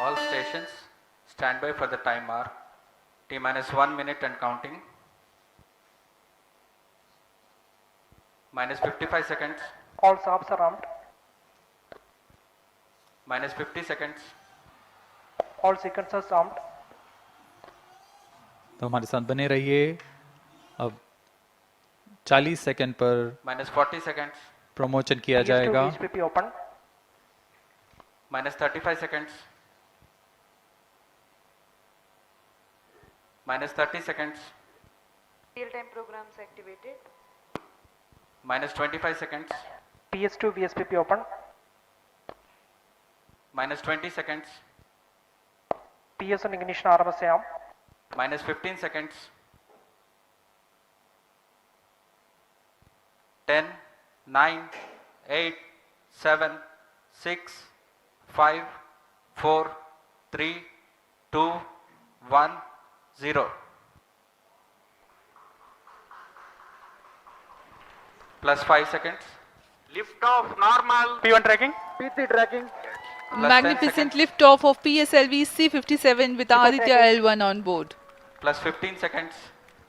All stations, stand by for the timer. T minus 1 minute and counting. Minus 55 seconds. All subs are armed. Minus 50 seconds. All sequencers armed. तो हमारे साथ बने रहिए। अब 40 second पर Minus 40 seconds. Promotion किया जाएगा। VSPP open. Minus 35 seconds. Minus 30 seconds. Real-time programs activated. Minus 25 seconds. PS2 VSPP open. Minus 20 seconds. PS1 ignition RMS arm. Minus 15 seconds. 10, 9, 8, 7, 6, 5, 4, 3, 2, 1, 0. Plus 5 seconds. Lift off normal. P1 tracking. PT tracking. Plus 10 Magnificent seconds. liftoff of PSLV C57 with Aditya L1 on board. Plus 15 seconds.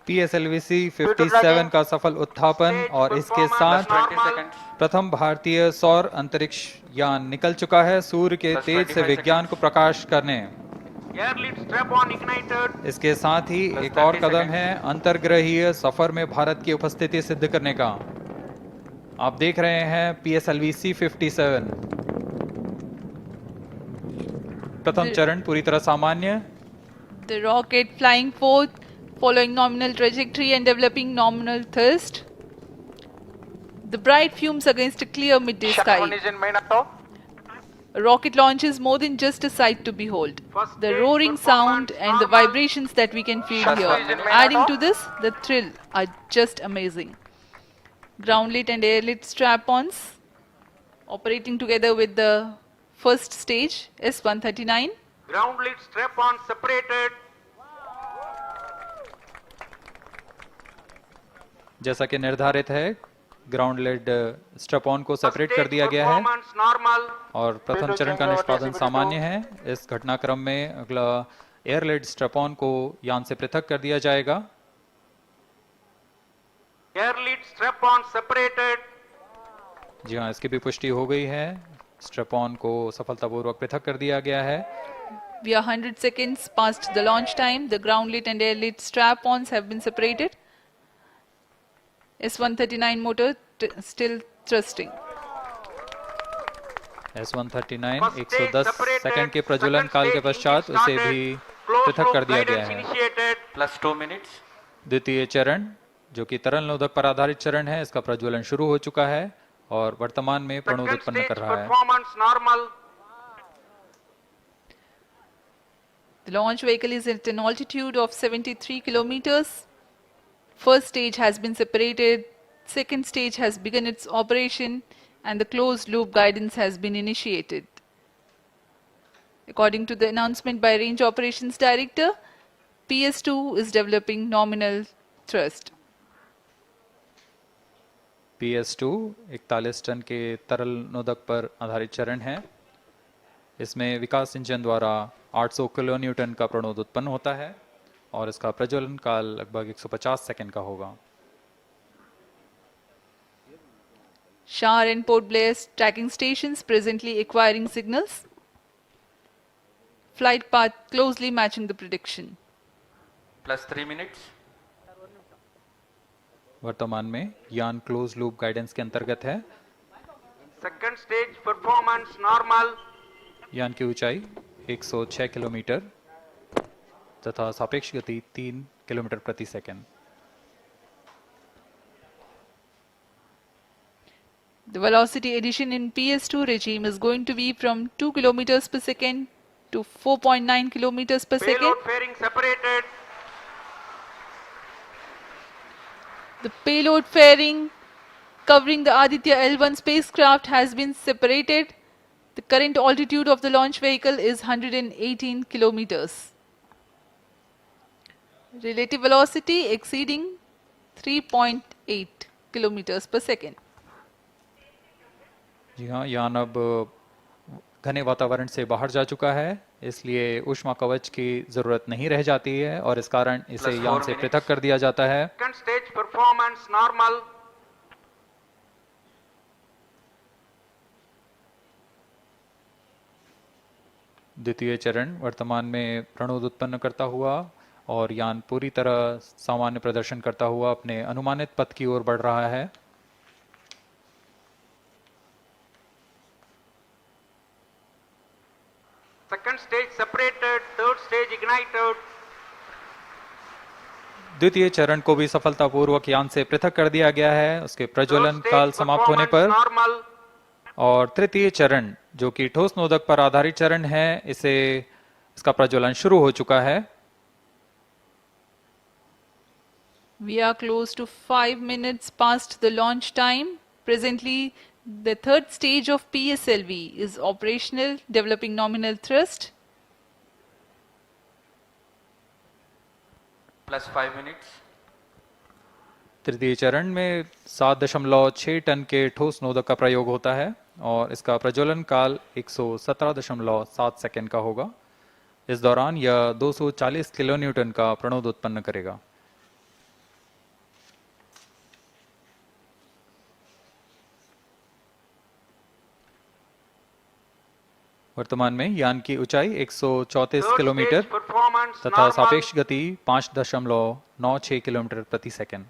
PSLV C57 का सफल उत्थापन और इसके साथ 20 seconds. प्रथम भारतीय सौर अंतरिक्ष यान निकल चुका है सूर्य के Plus तेज से 25 विज्ञान को प्रकाश करने। Air lead strap on ignited. इसके साथ ही Plus एक और 30 कदम seconds. है अंतर्ग्रहीय सफर में भारत की उपस्थिति सिद्ध करने का। आप देख रहे हैं PSLV C57 प्रथम चरण पूरी तरह सामान्य। The rocket flying forth, following nominal trajectory and developing nominal thrust. The bright fumes against a clear midday sky. Engine main auto. A rocket launch is more than just a sight to behold. The roaring sound and the vibrations that we can feel here. Adding to this, the thrill are just amazing. Ground lit and air lit strap-ons operating together with the first stage S139. Ground lead strap on separated. जैसा कि निर्धारित है ground lead strap on को separate कर दिया गया है Performance normal. और प्रथम चरण का निष्पादन सामान्य है। इस घटनाक्रम में अगला एयर लेड स्ट्रैप ऑन को यान से पृथक कर दिया जाएगा। Air lead strap on separated. जी हाँ, इसकी भी पुष्टि हो गई है। स्ट्रैप ऑन को सफलतापूर्वक पृथक कर दिया गया है। We are 100 seconds past the launch time. The ground lit and air lit strap-ons have been separated. S139 motor still thrusting. S139 110 second के प्रज्वलन काल के पश्चात उसे भी पृथक कर दिया गया है। Initiated. Plus 2 minutes. द्वितीय चरण जो कि तरल नोदक पर आधारित चरण है, इसका प्रज्वलन शुरू हो चुका है और वर्तमान में प्रणोद Second उत्पन्न stage कर रहा है। performance normal. The launch vehicle is at an altitude of 73 kilometers. First stage has been separated. Second stage has begun its operation and the closed loop guidance has been initiated. According to the announcement by Range Operations Director, PS2 is developing nominal thrust. PS2 41 ton के तरल नोदक पर आधारित चरण है। इसमें विकास engine द्वारा 800 kilo Newton का प्रणोद उत्पन्न होता है और इसका प्रज्वलन काल लगभग 150 सेकंड का होगा। Shar and Port Blair tracking stations presently acquiring signals. Flight path closely matching the prediction. Plus 3 minutes. वर्तमान में यान क्लोज लूप गाइडेंस के अंतर्गत है। Second stage performance normal. यान की ऊंचाई 106 किलोमीटर तथा सापेक्ष गति 3 किलोमीटर प्रति second. The velocity addition in PS2 regime is going to be from 2 kilometers per second to 4.9 kilometers per second. Payload fairing separated. The payload fairing covering the Aditya L1 spacecraft has been separated. The current altitude of the launch vehicle is 118 kilometers. Relative velocity exceeding 3.8 kilometers per second. जी हाँ, यान अब घने वातावरण से बाहर जा चुका है, इसलिए ऊष्मा कवच की ज़रूरत नहीं रह जाती है और इस कारण इसे Plus यान 4 से minutes. पृथक कर दिया जाता है। Second stage performance normal. द्वितीय चरण वर्तमान में प्रणोद उत्पन्न करता हुआ और यान पूरी तरह सामान्य प्रदर्शन करता हुआ अपने अनुमानित पथ की ओर बढ़ रहा है। Second stage separated. Third stage ignited. द्वितीय चरण को भी सफलतापूर्वक यान से पृथक कर दिया गया है उसके Third प्रज्वलन stage काल समाप्त होने performance पर। normal. और तृतीय चरण जो कि ठोस नोदक पर आधारित चरण है, इसका प्रज्वलन शुरू हो चुका है। We are close to 5 minutes past the launch time. Presently, the third stage of PSLV is operational, developing nominal thrust. Plus 5 minutes. तृतीय चरण में 7.6 टन के ठोस नोदक का प्रयोग होता है और इसका प्रज्वलन काल 117.7 सेकंड का होगा। इस दौरान यह 240 किलोन्यूटन का प्रणोद उत्पन्न करेगा। वर्तमान में यान की ऊंचाई 134 Third किलोमीटर stage performance तथा normal. सापेक्ष गति 5.96 किलोमीटर प्रति सेकंड।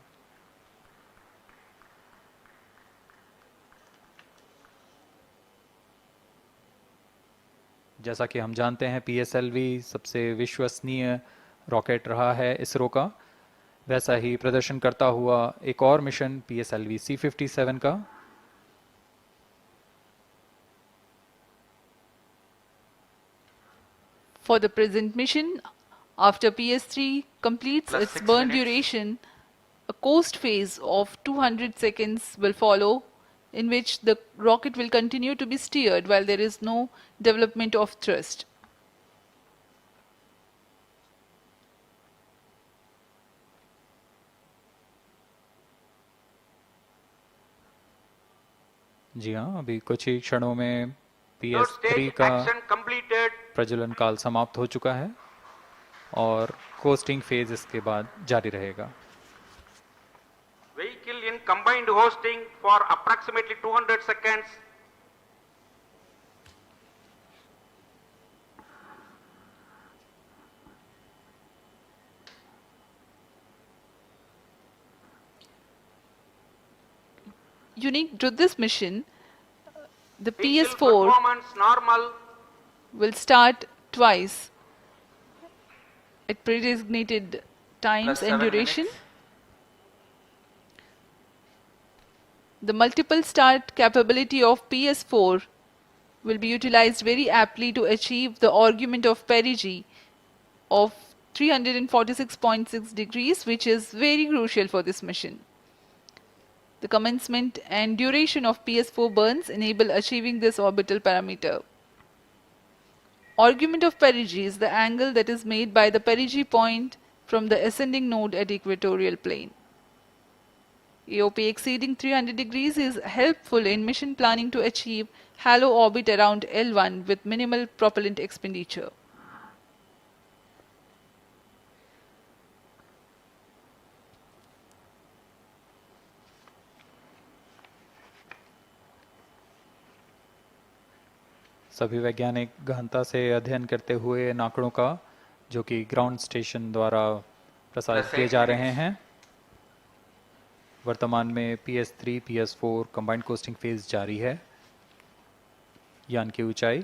जैसा कि हम जानते हैं PSLV सबसे विश्वसनीय रॉकेट रहा है इसरो का, वैसा ही प्रदर्शन करता हुआ एक और मिशन PSLV C57 का। For the present mission, after PS3 completes Plus its 6 burn minutes. duration, a coast phase of 200 seconds will follow, in which the rocket will continue to be steered while there is no development of thrust. जी हाँ, अभी कुछ ही क्षणों में Third PS3 stage का action completed. प्रज्वलन काल समाप्त हो चुका है और कोस्टिंग फेज इसके बाद जारी रहेगा। Vehicle in combined hosting for approximately 200 seconds. Unique to this mission, the Vehicle PS4 performance normal. will start twice at pre-designated times Plus and 7 duration. minutes. The multiple start capability of PS4 will be utilized very aptly to achieve the argument of perigee of 346.6 degrees, which is very crucial for this mission. The commencement and duration of PS4 burns enable achieving this orbital parameter. Argument of perigee is the angle that is made by the perigee point from the ascending node at equatorial plane. AOP exceeding 300 degrees is helpful in mission planning to achieve halo orbit around L1 with minimal propellant expenditure. सभी वैज्ञानिक गहनता से अध्ययन करते हुए इन आंकड़ों का, जो कि ग्राउंड स्टेशन द्वारा प्रसारित किए जा रहे हैं। वर्तमान में PS3 PS4 combined costing phase जारी है। यान की ऊंचाई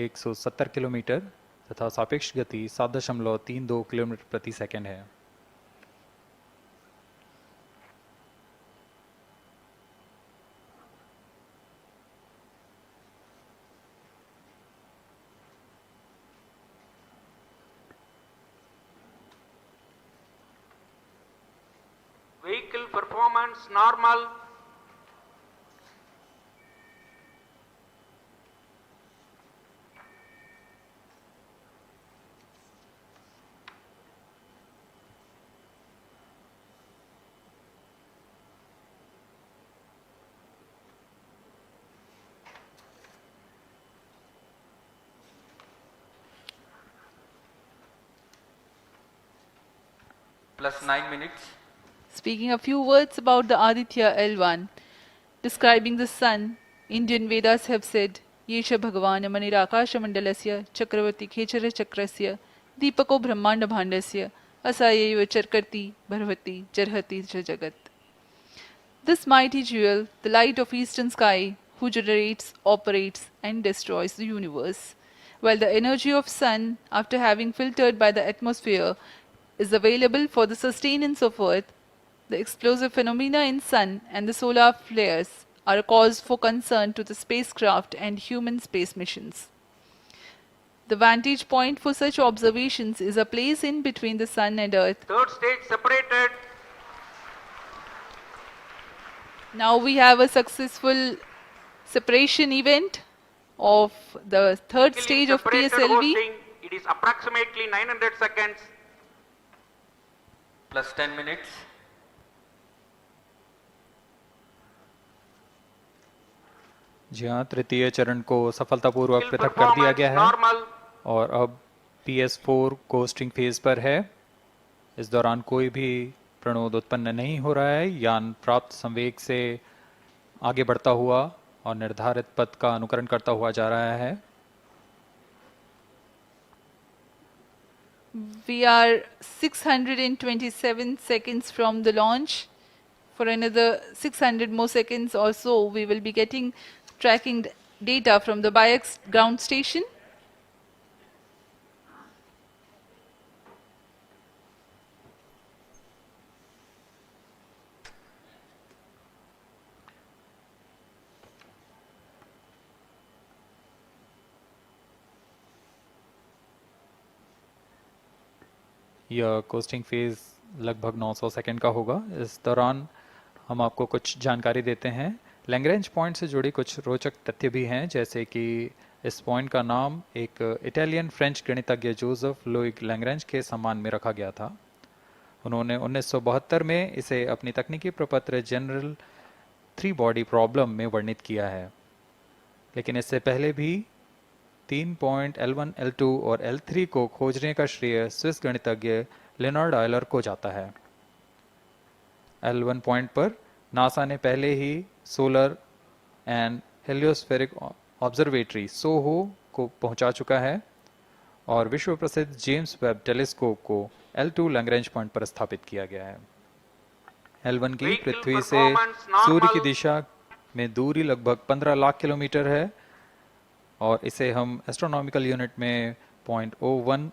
170 किलोमीटर तथा सापेक्ष गति 7.32 किलोमीटर प्रति सेकंड है। Vehicle performance normal. plus 9 minutes. Speaking a few words about the Aditya L1, describing the sun, Indian Vedas have said, Yesha Bhagavan Manirakasha Mandalasya Chakravati Khechara Chakrasya Deepako Brahmanda Bhandasya Asayeva Charkarti Bharvati Jarhati Jagat. This mighty jewel, the light of eastern sky, who generates, operates and destroys the universe, while the energy of sun, after having filtered by the atmosphere, is available for the sustenance of earth, the explosive phenomena in sun and the solar flares are a cause for concern to the spacecraft and human space missions. The vantage point for such observations is a place in between the sun and earth. Third stage separated. Now we have a successful separation event of the third stage of Separated PSLV. hosting, it is approximately 900 seconds. Plus 10 minutes. जी हाँ, तृतीय चरण को सफलतापूर्वक Skill पृथक कर दिया performance गया है normal. और अब PS4 कोस्टिंग फेज पर है। इस दौरान कोई भी प्रणोद उत्पन्न नहीं हो रहा है। यान प्राप्त संवेग से आगे बढ़ता हुआ और निर्धारित पथ का अनुकरण करता हुआ जा रहा है। We are 627 seconds from the launch. For another 600 more seconds or so, we will be getting tracking data from the BIAX ground station. यह कोस्टिंग फेज लगभग 900 सेकंड का होगा। इस दौरान हम आपको कुछ जानकारी देते हैं। लैग्रेंज पॉइंट से जुड़ी कुछ रोचक तथ्य भी हैं, जैसे कि इस पॉइंट का नाम एक इटालियन फ्रेंच गणितज्ञ जोसेफ लुइग लैग्रेंज के सम्मान में रखा गया था। उन्होंने 1972 में इसे अपनी तकनीकी प्रपत्र जनरल 3 बॉडी प्रॉब्लम में वर्णित किया है, लेकिन इससे पहले भी 3 पॉइंट L1, L2 और L3 को खोजने का श्रेय स्विस गणितज्ञ लियोनार्ड आयलर को जाता है। L1 पॉइंट पर नासा ने पहले ही सोलर एंड हेलियोस्फेरिक ऑब्जर्वेटरी सोहो को पहुंचा चुका है और विश्व प्रसिद्ध जेम्स वेब टेलीस्कोप को L2 लैग्रेंज पॉइंट पर स्थापित किया गया है। L1 की Vehicle पृथ्वी से performance normal. सूर्य की दिशा में दूरी लगभग 15 लाख किलोमीटर है और इसे हम एस्ट्रोनॉमिकल यूनिट में 0.01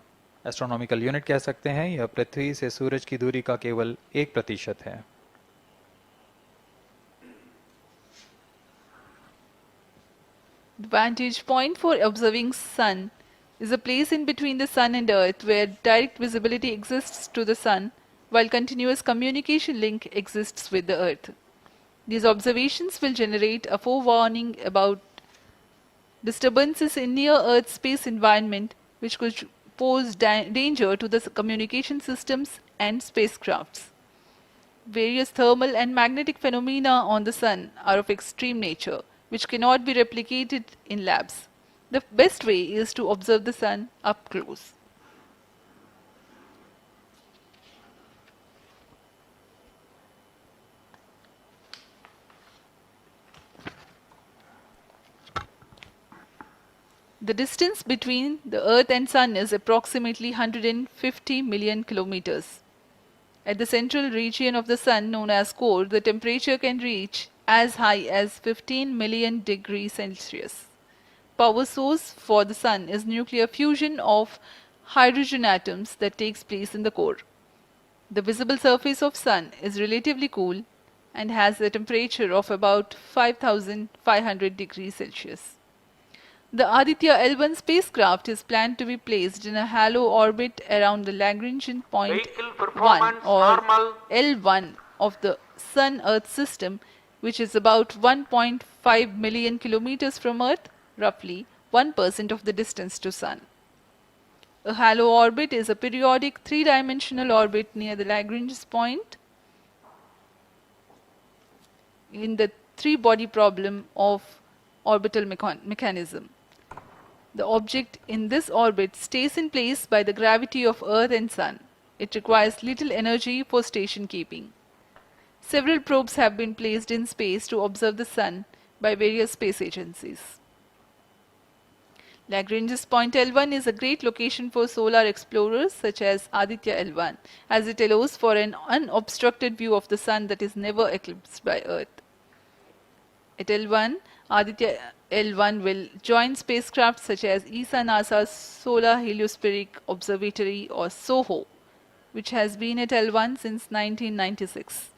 एस्ट्रोनॉमिकल यूनिट कह सकते हैं। यह पृथ्वी से सूरज की दूरी का केवल 1% है। The vantage point for observing sun is a place in between the sun and earth where direct visibility exists to the sun while continuous communication link exists with the earth. These observations will generate a forewarning about disturbances in near-Earth space environment which could pose danger to the communication systems and spacecrafts. Various thermal and magnetic phenomena on the sun are of extreme nature, which cannot be replicated in labs. The best way is to observe the sun up close. The distance between the Earth and Sun is approximately 150 million kilometers. At the central region of the Sun, known as core, the temperature can reach as high as 15 million degrees Celsius. Power source for the Sun is nuclear fusion of hydrogen atoms that takes place in the core. The visible surface of Sun is relatively cool and has a temperature of about 5,500 degrees Celsius. The Aditya L1 spacecraft is planned to be placed in a halo orbit around the Lagrangian point Vehicle 1 performance or normal. L1 of the Sun-Earth system, which is about 1.5 million kilometers from Earth, roughly 1% of the distance to Sun. A halo orbit is a periodic three-dimensional orbit near the Lagrange point in the three-body problem of orbital mechanism. The object in this orbit stays in place by the gravity of Earth and Sun. It requires little energy for station keeping. Several probes have been placed in space to observe the Sun by various space agencies. Lagrange's point L1 is a great location for solar explorers such as Aditya L1, as it allows for an unobstructed view of the Sun that is never eclipsed by Earth. At L1, Aditya L1 will join spacecraft such as ESA NASA's Solar Heliospheric Observatory or SOHO, which has been at L1 since 1996.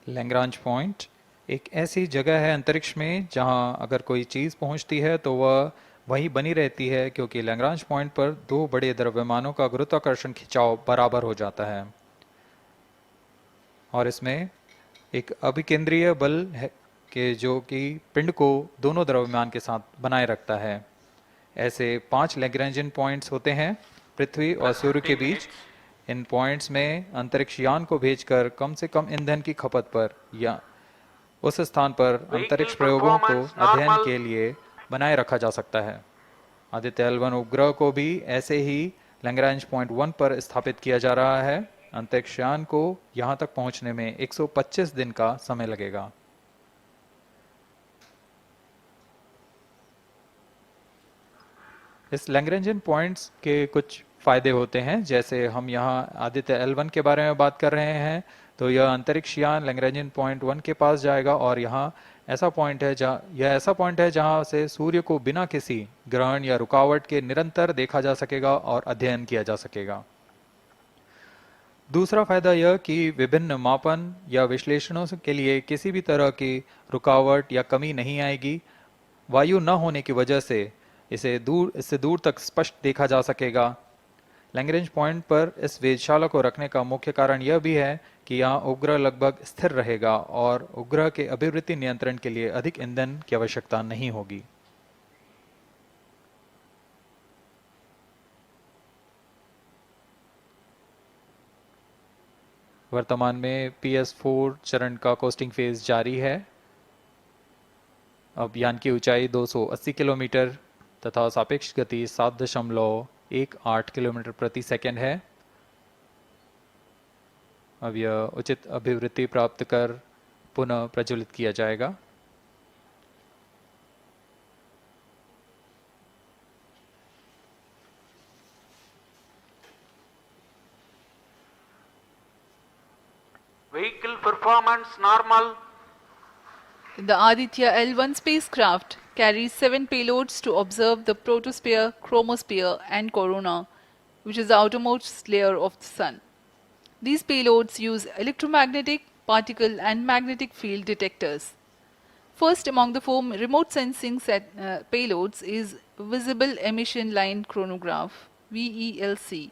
Lagrange point एक ऐसी जगह है अंतरिक्ष में जहां अगर कोई चीज़ पहुंचती है तो वह वहीं बनी रहती है, क्योंकि लैग्रांज पॉइंट पर दो बड़े द्रव्यमानों का गुरुत्वाकर्षण खिंचाव बराबर हो जाता है और इसमें एक अभिकेंद्रीय बल है कि जो कि पिंड को दोनों द्रव्यमान के साथ बनाए रखता है। ऐसे 5 लैग्रेंजियन पॉइंट्स होते हैं पृथ्वी और सूर्य के बीच। इन पॉइंट्स में अंतरिक्ष यान को भेजकर कम से कम ईंधन की खपत पर या उस स्थान पर अंतरिक्ष प्रयोगों को अध्ययन के लिए बनाए रखा जा सकता है। आदित्य L1 उपग्रह को भी ऐसे ही लैग्रांज पॉइंट 1 पर स्थापित किया जा रहा है। अंतरिक्ष यान को यहां तक पहुंचने में 125 दिन का समय लगेगा। इस लैग्रेंजियन पॉइंट्स के कुछ फायदे होते हैं, जैसे हम यहाँ आदित्य L1 के बारे में बात कर रहे हैं तो यह अंतरिक्ष यान लैग्रेंजियन पॉइंट 1 के पास जाएगा और यहाँ ऐसा पॉइंट है जहाँ से सूर्य को बिना किसी ग्रहण या रुकावट के निरंतर देखा जा सकेगा और अध्ययन किया जा सकेगा। दूसरा फायदा यह कि विभिन्न मापन या विश्लेषणों के लिए किसी भी तरह की रुकावट या कमी नहीं आएगी। वायु न होने की वजह से इससे दूर तक स्पष्ट देखा जा सकेगा। लैग्रेंज पॉइंट पर इस वेधशाला को रखने का मुख्य कारण यह भी है कि यहाँ उपग्रह लगभग स्थिर रहेगा और उपग्रह के अभिवृद्धि नियंत्रण के लिए अधिक ईंधन की आवश्यकता नहीं होगी। वर्तमान में PS4 चरण का कोस्टिंग फेज जारी है। अब यान की ऊंचाई 280 किलोमीटर तथा सापेक्ष गति 7.18 किलोमीटर प्रति सेकंड है। अब यह उचित अभिवृद्धि प्राप्त कर पुनः प्रज्वलित किया जाएगा। Vehicle performance normal. The Aditya L1 spacecraft carries 7 payloads to observe the protosphere, chromosphere and corona, which is the outermost layer of the Sun. These payloads use electromagnetic, particle and magnetic field detectors. First among the 4 remote sensing payloads is Visible Emission Line Chronograph (VELC),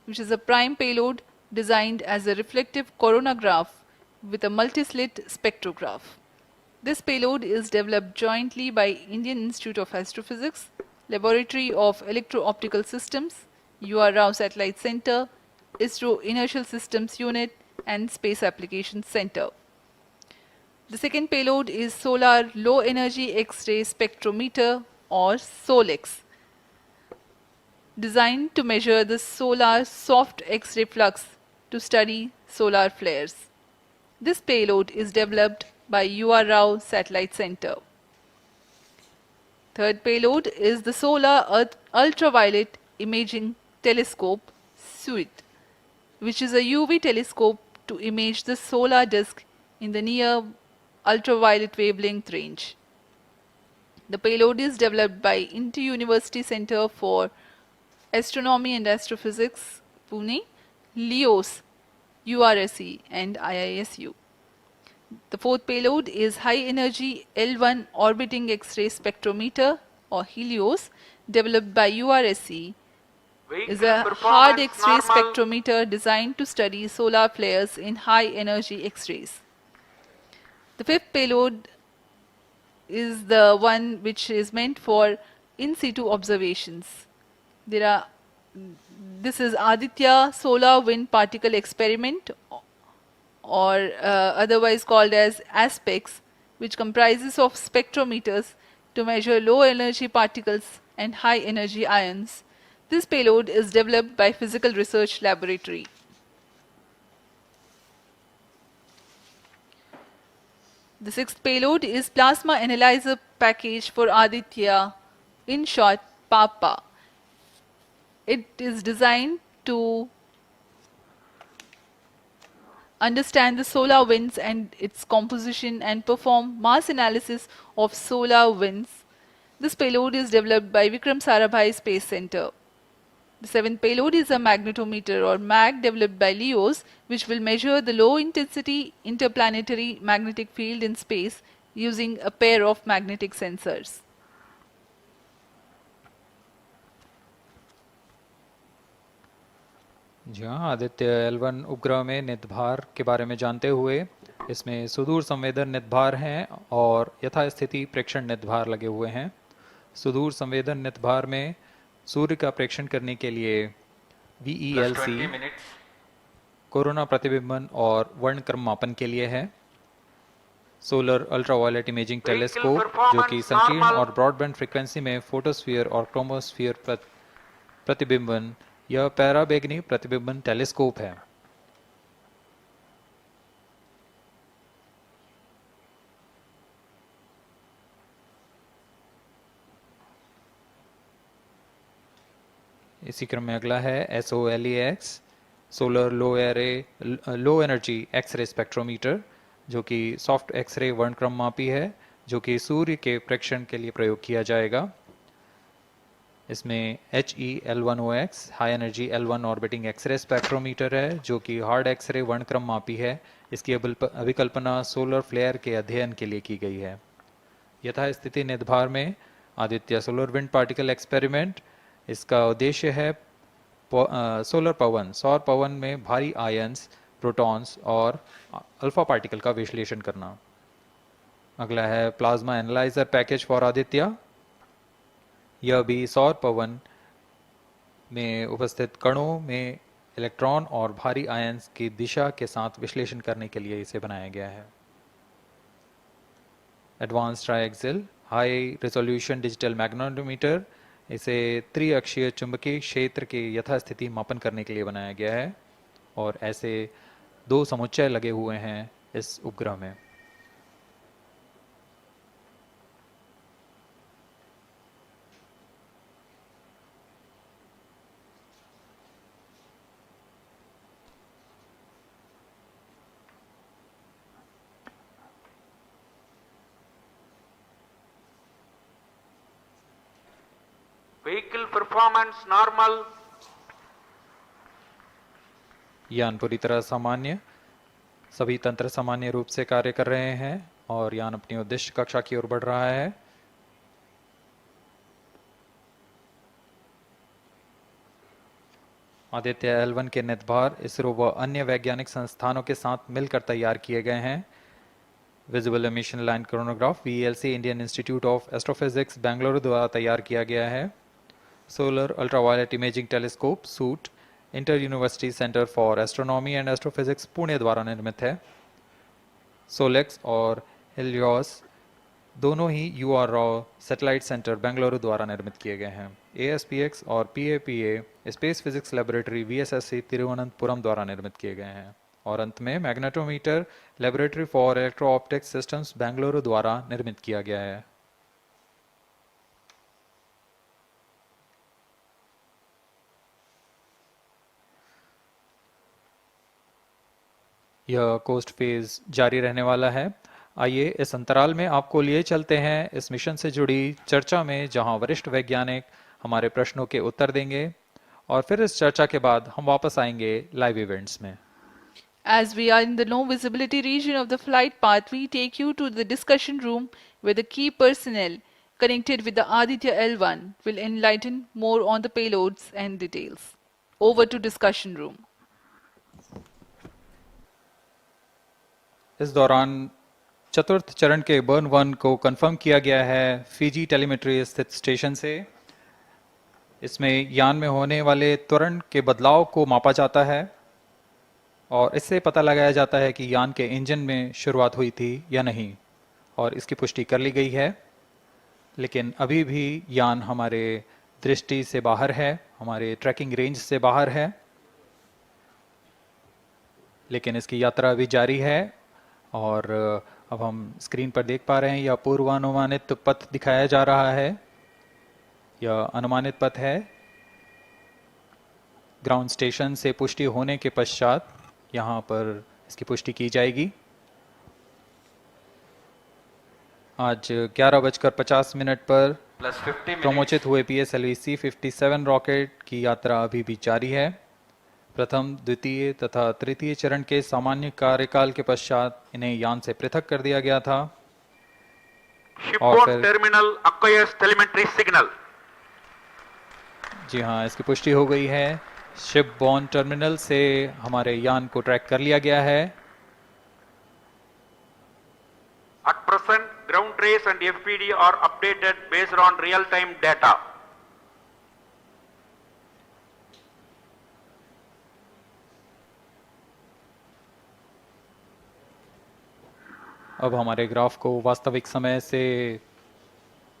which is a prime payload designed as a reflective coronagraph with a multi-slit spectrograph. This payload is developed jointly by Indian Institute of Astrophysics, Laboratory of Electro-Optical Systems, UR Rao Satellite Center, ISRO Inertial Systems Unit and Space Applications Center. The second payload is Solar Low Energy X-ray Spectrometer or SOLEX, designed to measure the solar soft X-ray flux to study solar flares. This payload is developed by UR Rao Satellite Center. Third payload is the Solar Earth Ultraviolet Imaging Telescope SUIT, which is a UV telescope to image the solar disk in the near ultraviolet wavelength range. The payload is developed by Inter-University Center for Astronomy and Astrophysics, Pune, LEOS, URSE and IISU. The fourth payload is High Energy L1 Orbiting X-ray Spectrometer or HELIOS, developed by URSE. Is a hard X-ray spectrometer designed to study solar flares in high energy X-rays. The fifth payload is the one which is meant for in situ observations. This is Aditya Solar Wind Particle Experiment, or otherwise called as ASPEX, which comprises of spectrometers to measure low energy particles and high energy ions. This payload is developed by Physical Research Laboratory. The sixth payload is Plasma Analyzer Package for Aditya, in short PAPA. It is designed to understand the solar winds and its composition and perform mass analysis of solar winds. This payload is developed by Vikram Sarabhai Space Center. The seventh payload is a magnetometer or MAG developed by LEOS, which will measure the low intensity interplanetary magnetic field in space using a pair of magnetic sensors. जी हाँ, Aditya L1 उपग्रह में नितभार के बारे में जानते हुए इसमें सुदूर संवेदन नितभार हैं और यथास्थिति प्रेक्षण नितभार लगे हुए हैं। सुदूर संवेदन नितभार में सूर्य का प्रेक्षण करने के लिए plus VELC 20 minutes. कोरोना प्रतिबिंबन और वर्णक्रम मापन के लिए है। सोलर अल्ट्रावायलेट इमेजिंग टेलीस्कोप जो कि संकीर्ण और ब्रॉडबैंड फ्रीक्वेंसी में फोटोस्फीयर और क्रोमोस्फीयर प्रतिबिंबन यह पैराबैंगनी प्रतिबिंबन टेलीस्कोप है। इसी क्रम में अगला है SOLEX solar low energy x ray spectrometer जो कि सॉफ्ट एक्सरे वर्णक्रम मापी है जो कि सूर्य के प्रेक्षण के लिए प्रयोग किया जाएगा। इसमें HEL1OX high energy L1 orbiting x ray spectrometer है जो कि हार्ड एक्सरे वर्णक्रम मापी है। इसकी अभिकल्पना सोलर फ्लेयर के अध्ययन के लिए की गई है। यथास्थिति नितभार में Aditya solar wind particle experiment, इसका उद्देश्य है सोलर पवन सौर पवन में भारी आयंस, प्रोटॉन्स और अल्फा पार्टिकल का विश्लेषण करना। अगला है plasma analyser package for Aditya. यह भी सौर पवन में उपस्थित कणों में इलेक्ट्रॉन और भारी आयंस की दिशा के साथ विश्लेषण करने के लिए इसे बनाया गया है। Advance triaxial high resolution digital magnetometer, इसे त्रिअक्षीय चुंबकीय क्षेत्र के यथास्थिति मापन करने के लिए बनाया गया है और ऐसे 2 समुच्चय लगे हुए हैं इस उपग्रह में। Vehicle performance normal. यान पूरी तरह सामान्य, सभी तंत्र सामान्य रूप से कार्य कर रहे हैं और यान अपनी उद्देश्य कक्षा की ओर बढ़ रहा है। आदित्य L1 के नितभार इसरो व अन्य वैज्ञानिक संस्थानों के साथ मिलकर तैयार किए गए हैं। Visible emission line chronograph VELC Indian institute of astrophysics Bengaluru द्वारा तैयार किया गया है। Solar ultraviolet imaging telescope suit inter university centre for astronomy and astrophysics Pune द्वारा निर्मित है। सोलेक्स और हेलियोस दोनों ही UR Rao satellite centre Bengaluru द्वारा निर्मित किए गए हैं। ASPX और PAPA space physics laboratory VSSC Thiruvananthapuram द्वारा निर्मित किए गए हैं। और अंत में magnetometer laboratory for electro optics systems Bengaluru द्वारा निर्मित किया गया है। यह कोस्ट फेज जारी रहने वाला है। आइए इस अंतराल में आपको लिए चलते हैं इस मिशन से जुड़ी चर्चा में, जहां वरिष्ठ वैज्ञानिक हमारे प्रश्नों के उत्तर देंगे और फिर इस चर्चा के बाद हम वापस आएंगे लाइव इवेंट्स में। As we are in the low visibility region of the flight path, we take you to the discussion room where the key personnel connected with the Aditya L1 will enlighten more on the payloads and details. Over to discussion room. इस दौरान चतुर्थ चरण के burn 1 को confirm किया गया है Fiji telemetry स्थित स्टेशन से। इसमें यान में होने वाले त्वरण के बदलाव को मापा जाता है और इससे पता लगाया जाता है कि यान के इंजन में शुरुआत हुई थी या नहीं, और इसकी पुष्टि कर ली गई है। लेकिन अभी भी यान हमारे दृष्टि से बाहर है, हमारे ट्रैकिंग रेंज से बाहर है, लेकिन इसकी यात्रा अभी जारी है। और अब हम स्क्रीन पर देख पा रहे हैं यह पूर्वानुमानित पथ दिखाया जा रहा है। यह अनुमानित पथ है। ग्राउंड स्टेशन से पुष्टि होने के पश्चात यहाँ पर इसकी पुष्टि की जाएगी। आज 11:50 पर plus 50 minutes प्रमोचित हुए PSLV C57 रॉकेट की यात्रा अभी भी जारी है। प्रथम, द्वितीय तथा तृतीय चरण के सामान्य कार्यकाल के पश्चात इन्हें यान से पृथक कर दिया गया था। Shipboard terminal acquires telemetry signal. जी हाँ, इसकी पुष्टि हो गई है। शिपबोर्न टर्मिनल से हमारे यान को ट्रैक कर लिया गया है। At present, ground trace and FPD are updated based on real-time data. अब हमारे ग्राफ को वास्तविक समय से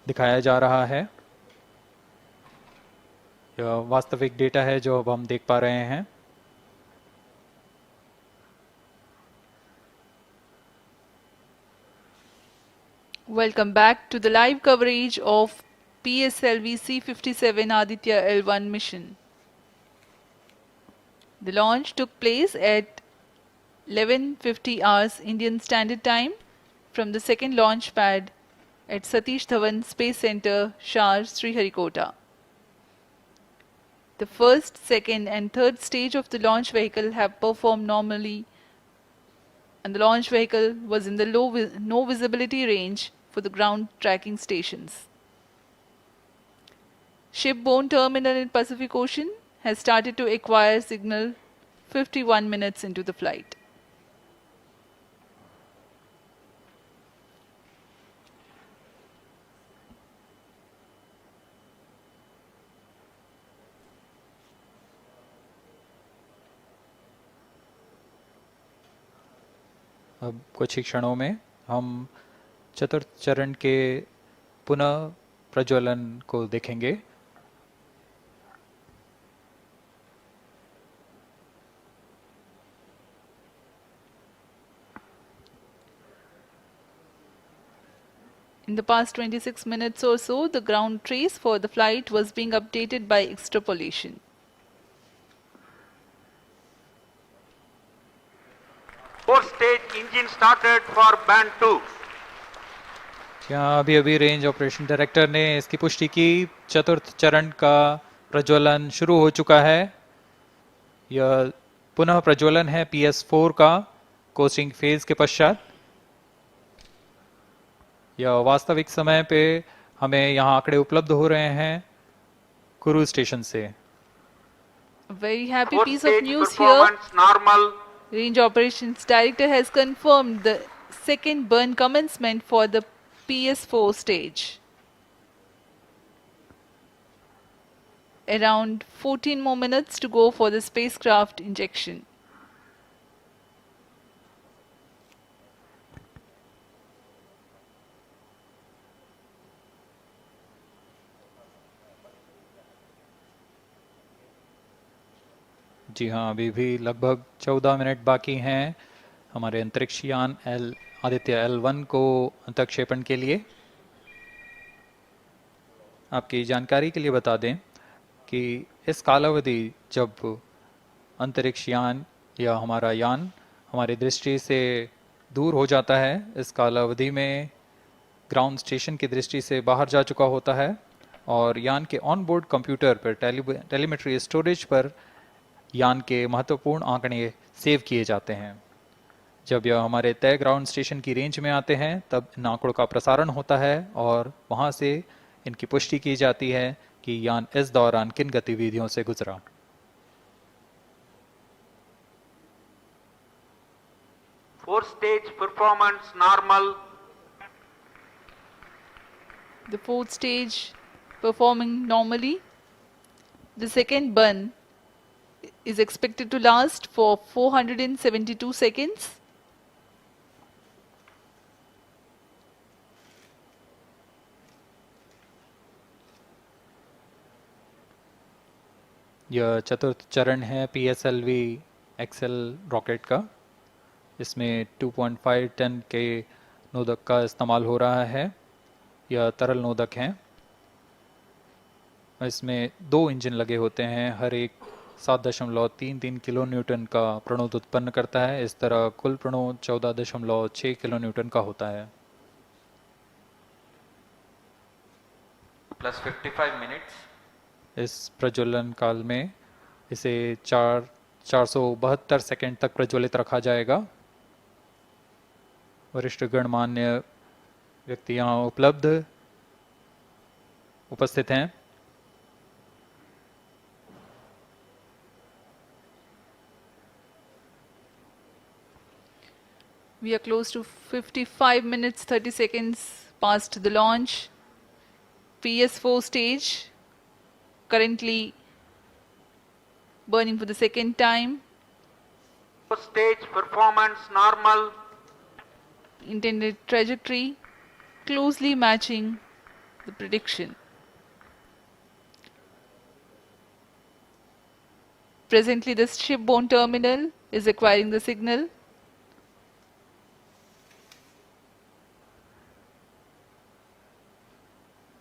दिखाया जा रहा है। यह वास्तविक डेटा है जो अब हम देख पा रहे हैं। Welcome back to the live coverage of PSLV C57 Aditya L1 mission. The launch took place at 11:50 hours Indian Standard Time from the second launch pad at Satish Dhawan Space Center, Shar, Sriharikota. The first, second and third stage of the launch vehicle have performed normally, and the launch vehicle was in the no visibility range for the ground tracking stations. Shipborne terminal in Pacific Ocean has started to acquire signal 51 minutes into the flight. अब कुछ ही क्षणों में हम चतुर्थ चरण के पुनः प्रज्वलन को देखेंगे। In the past 26 minutes or so, the ground trace for the flight was being updated by extrapolation. Fourth stage engine started for band 2. यहाँ अभी अभी रेंज ऑपरेशन डायरेक्टर ने इसकी पुष्टि की। चतुर्थ चरण का प्रज्वलन शुरू हो चुका है। यह पुनः प्रज्वलन है PS4 का कोस्टिंग फेज के पश्चात। यह वास्तविक समय पे हमें यहाँ आंकड़े उपलब्ध हो रहे हैं क्रूज स्टेशन से। A very happy Fourth piece of stage news here. performance normal. Range Operations Director has confirmed the second burn commencement for the PS4 stage. Around 14 more minutes to go for the spacecraft injection. जी हाँ, अभी भी लगभग 14 minute बाकी हैं हमारे अंतरिक्ष यान Aditya L1 को अंतक्षेपण के लिए। आपकी जानकारी के लिए बता दें कि इस कालावधि जब अंतरिक्ष यान या हमारा यान हमारी दृष्टि से दूर हो जाता है, इस कालावधि में ग्राउंड स्टेशन की दृष्टि से बाहर जा चुका होता है और यान के ऑन बोर्ड कंप्यूटर पर टेलीमेट्री स्टोरेज पर यान के महत्वपूर्ण आंकड़े सेव किए जाते हैं। जब यह हमारे तय ग्राउंड स्टेशन की रेंज में आते हैं तब इन आंकड़ों का प्रसारण होता है और वहां से इनकी पुष्टि की जाती है कि यान इस दौरान किन गतिविधियों से गुजरा। Fourth stage performance normal. The fourth stage performing normally. The second burn is expected to last for 472 seconds. यह चतुर्थ चरण है PSLV एक्सेल रॉकेट का। इसमें 2.5 टन के नोदक का इस्तेमाल हो रहा है। यह तरल नोदक हैं। इसमें 2 इंजन लगे होते हैं, हर एक 7.33 किलो न्यूटन का प्रणोद उत्पन्न करता है। इस तरह कुल प्रणोद 14.6 किलो न्यूटन का होता है। Plus 55 minutes. इस प्रज्वलन काल में इसे 472 सेकंड तक प्रज्वलित रखा जाएगा। वरिष्ठ गणमान्य व्यक्ति यहाँ उपस्थित हैं। We are close to 55 minutes 30 seconds past the launch. PS4 stage currently burning for the second time. Stage performance normal. Intended trajectory closely matching the prediction. Presently the shipborne terminal is acquiring the signal.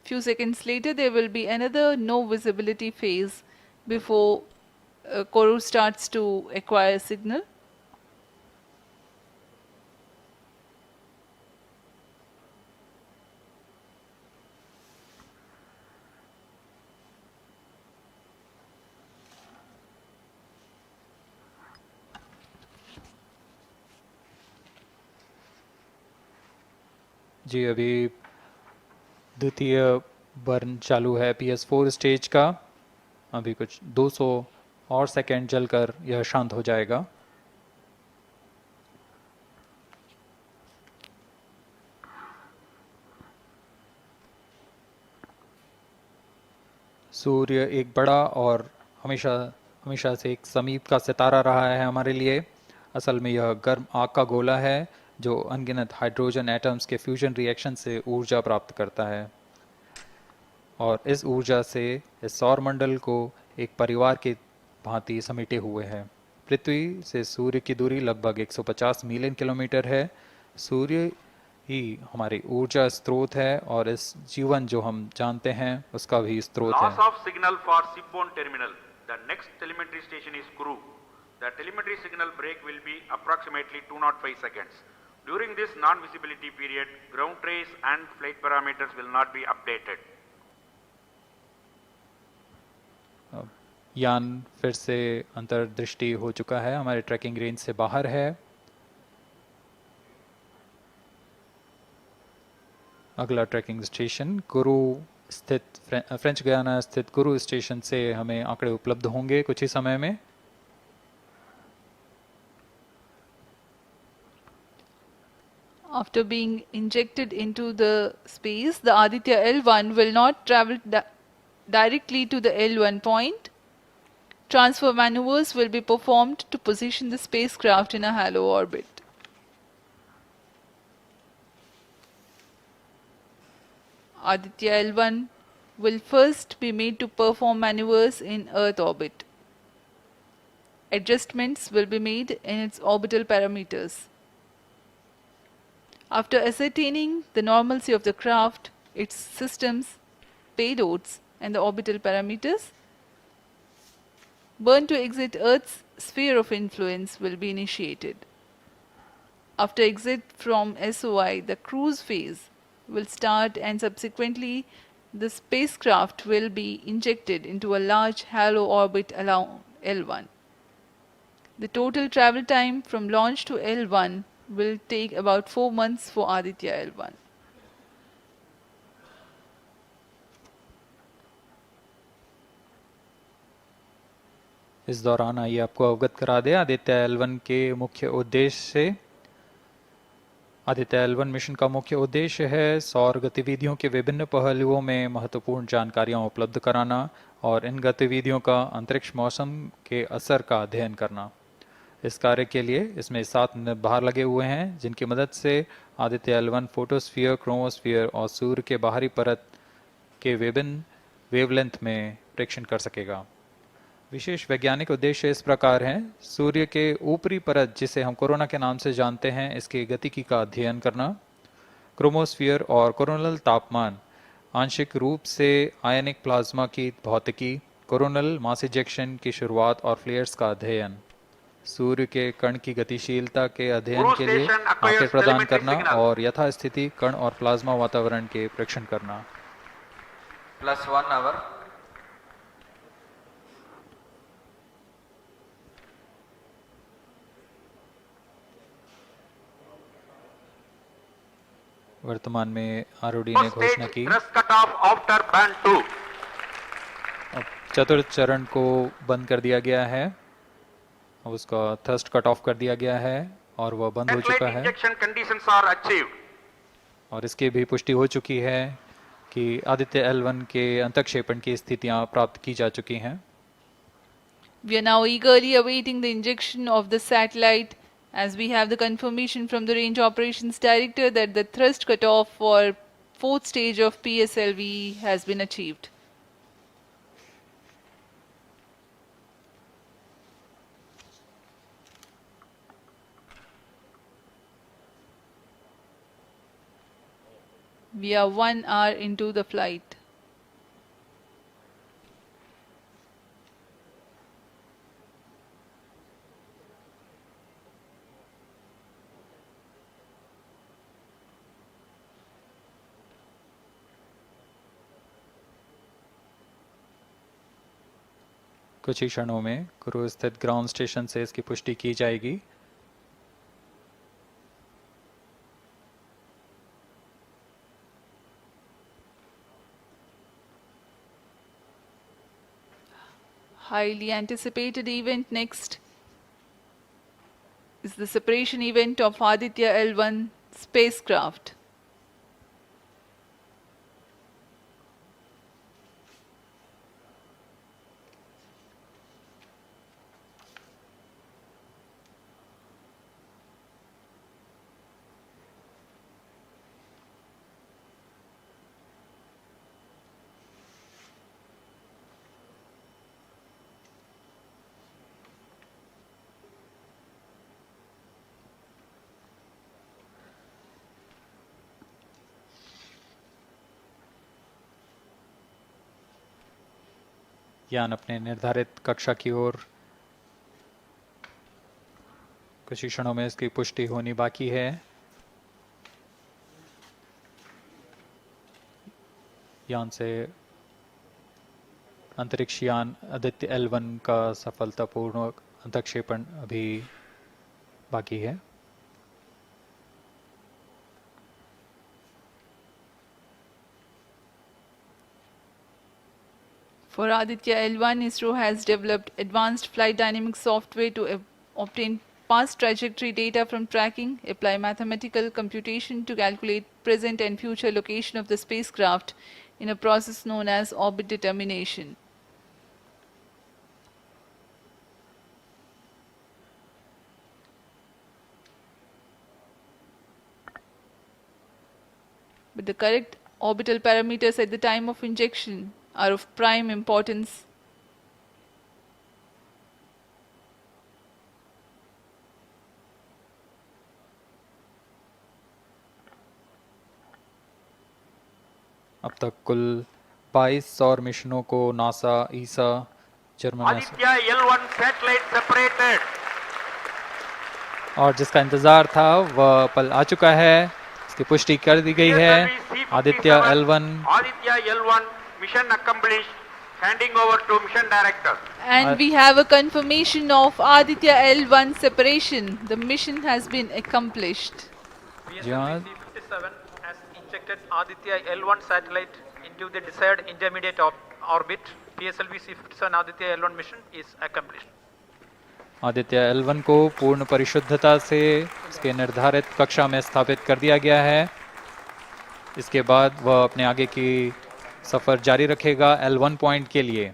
Few seconds later there will be another no visibility phase before Koru starts to acquire signal. जी अभी द्वितीय burn चालू है PS4 stage का। अभी कुछ 200 और second जलकर यह शांत हो जाएगा। सूर्य एक बड़ा और हमेशा से एक समीप का सितारा रहा है हमारे लिए। असल में यह गर्म आग का गोला है जो अनगिनत हाइड्रोजन एटम्स के फ्यूजन रिएक्शन से ऊर्जा प्राप्त करता है, और इस ऊर्जा से इस सौर मंडल को एक परिवार की भांति समेटे हुए है। पृथ्वी से सूर्य की दूरी लगभग 150 मिलियन किलोमीटर है। सूर्य ही हमारी ऊर्जा स्रोत है और इस जीवन जो हम जानते हैं उसका भी स्रोत है। Loss of signal for shipborne terminal. The next telemetry station is Kuru. The telemetry signal break will be approximately 205 seconds. During this non-visibility period, ground trace and flight parameters will not be updated. यान फिर से अंतर्दृष्टि हो चुका है, हमारे trekking range से बाहर है। अगला ट्रैकिंग स्टेशन कुरू स्थित फ्रेंच गयाना स्थित कुरू स्टेशन से हमें आंकड़े उपलब्ध होंगे कुछ ही समय में। After being injected into the space, the Aditya L1 will not travel directly to the L1 point. Transfer maneuvers will be performed to position the spacecraft in a halo orbit. Aditya L1 will first be made to perform maneuvers in Earth orbit. Adjustments will be made in its orbital parameters. After ascertaining the normalcy of the craft, its systems, payloads, and the orbital parameters, burn to exit Earth's sphere of influence will be initiated. After exit from SOI, the cruise phase will start, and subsequently the spacecraft will be injected into a large halo orbit along L1. The total travel time from launch to L1 will take about 4 months for Aditya L1. इस दौरान आइए आपको अवगत करा दें Aditya L1 के मुख्य उद्देश्य से। आदित्य L1 मिशन का मुख्य उद्देश्य है सौर गतिविधियों के विभिन्न पहलुओं में महत्वपूर्ण जानकारियां उपलब्ध कराना और इन गतिविधियों का अंतरिक्ष मौसम के असर का अध्ययन करना। इस कार्य के लिए इसमें 7 भार लगे हुए हैं जिनकी मदद से आदित्य L1 फोटोस्फीयर, क्रोमोस्फीयर और सूर्य के बाहरी परत के विभिन्न वेवलेंथ में प्रेक्षण कर सकेगा। विशेष वैज्ञानिक उद्देश्य इस प्रकार हैं: सूर्य के ऊपरी परत, जिसे हम कोरोना के नाम से जानते हैं, इसके गतिकी का अध्ययन करना, क्रोमोस्फीयर और कोरोनल तापमान, आंशिक रूप से आयनिक प्लाज्मा की भौतिकी, कोरोनल मास इजेक्शन की शुरुआत और फ्लेयर्स का अध्ययन, सूर्य के कण की गतिशीलता के अध्ययन के लिए आंकड़े प्रदान करना और यथास्थिति कण और प्लाज्मा वातावरण के परीक्षण करना। +1 hour. वर्तमान में आरओडी ने घोषणा की Thrust cutoff after band 2. अब चतुर्थ चरण को बंद कर दिया गया है, अब उसका थ्रस्ट कट ऑफ कर दिया गया है और वह बंद हो Satellite चुका है। injection conditions are achieved. और इसकी भी पुष्टि हो चुकी है कि आदित्य L1 के अंतक्षेपण की स्थितियां प्राप्त की जा चुकी हैं। We are now eagerly awaiting the injection of the satellite, as we have the confirmation from the Range Operations Director that the thrust cutoff for 4th stage of PSLV has been achieved. We are 1 hour into the flight. कुछ ही क्षणों में cruise स्थित ground station से इसकी पुष्टि की जाएगी। Highly anticipated event next is the separation event of Aditya L1 spacecraft. यान अपने निर्धारित कक्षा की ओर, कुछ ही क्षणों में इसकी पुष्टि होनी बाकी है। यान से अंतरिक्ष यान आदित्य L1 का सफलतापूर्ण अंतक्षेपण अभी बाकी है। For Aditya L1, ISRO has developed advanced flight dynamic software to obtain past trajectory data from tracking, apply mathematical computation to calculate present and future location of the spacecraft in a process known as orbit determination. But the correct orbital parameters at the time of injection are of prime importance. अब तक कुल 22 सौर मिशनों को NASA, ईसा, German Aditya L1 satellite separated. और जिसका इंतजार था वह पल आ चुका है। इसकी पुष्टि कर दी गई है। PSLV Aditya C57, L1 Aditya L1 mission accomplished. Handing over to mission director. And we have a confirmation of Aditya L1 separation. The mission has been accomplished. John. PSLV C57 has injected Aditya L1 satellite into the desired intermediate orbit. PSLV C57 Aditya L1 mission is accomplished. Aditya L1 को पूर्ण परिशुद्धता से इसके निर्धारित कक्षा में स्थापित कर दिया गया है। इसके बाद वह अपने आगे की सफर जारी रखेगा L1 पॉइंट के लिए।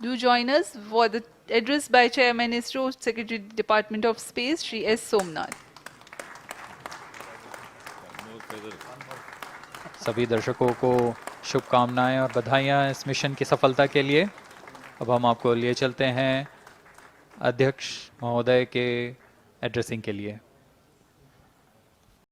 Do join us for the address by Chairman ISRO Secretary Department of Space Shri S. Somnath. सभी दर्शकों को शुभकामनाएं और बधाइयां इस मिशन की सफलता के लिए। अब हम आपको लिए चलते हैं अध्यक्ष महोदय के एड्रेसिंग के लिए।